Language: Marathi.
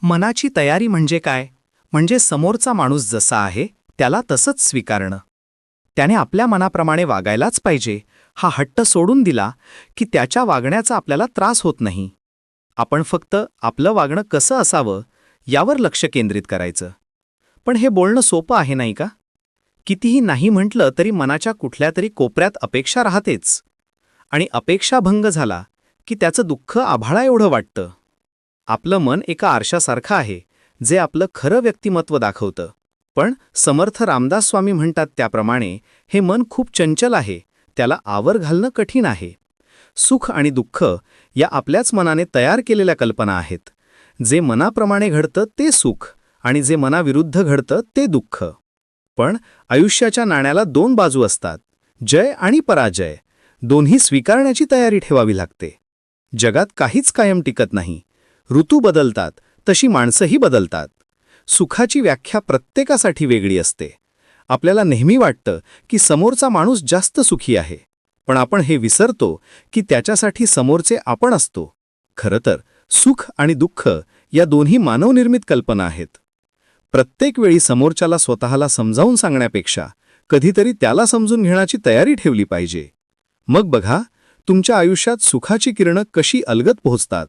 मनाची तयारी म्हणजे काय? म्हणजे समोरचा माणूस जसा आहे त्याला तसंच स्वीकारणं. त्याने आपल्या मनाप्रमाणे वागायलाच पाहिजे हा हट्ट सोडून दिला की त्याच्या वागण्याचा आपल्याला त्रास होत नाही. आपण फक्त आपलं वागणं कसं असावं यावर लक्ष केंद्रित करायचं. पण हे बोलणं सोपं आहे नाही का? कितीही नाही म्हटलं तरी मनाच्या कुठल्या तरी कोपऱ्यात अपेक्षा राहतेच. आणि अपेक्षाभंग झाला की त्याचं दुःख आभाळा एवढं वाटतं. आपलं मन एका आरशासारखं आहे जे आपलं खरं व्यक्तिमत्व दाखवतं. पण समर्थ रामदास स्वामी म्हणतात त्याप्रमाणे हे मन खूप चंचल आहे, त्याला आवर घालणं कठीण आहे. सुख आणि दुःख या आपल्याच मनाने तयार केलेल्या कल्पना आहेत. जे मनाप्रमाणे घडतं ते सुख आणि जे मनाविरुद्ध घडतं ते दुःख. पण आयुष्याच्या नाण्याला दोन बाजू असतात, जय आणि पराजय. दोन्ही स्वीकारण्याची तयारी ठेवावी लागते. जगात काहीच कायम टिकत नाही. ऋतू बदलतात तशी माणसंही बदलतात. सुखाची व्याख्या प्रत्येकासाठी वेगळी असते. आपल्याला नेहमी वाटतं की समोरचा माणूस जास्त सुखी आहे, पण आपण हे विसरतो की त्याच्यासाठी समोरचे आपण असतो. खरं तर सुख आणि दुःख या दोन्ही मानवनिर्मित कल्पना आहेत. प्रत्येक वेळी समोरच्याला स्वतःला समजावून सांगण्यापेक्षा कधीतरी त्याला समजून घेण्याची तयारी ठेवली पाहिजे. मग बघा, तुमच्या आयुष्यात सुखाची किरणं कशी अलगद पोहोचतात.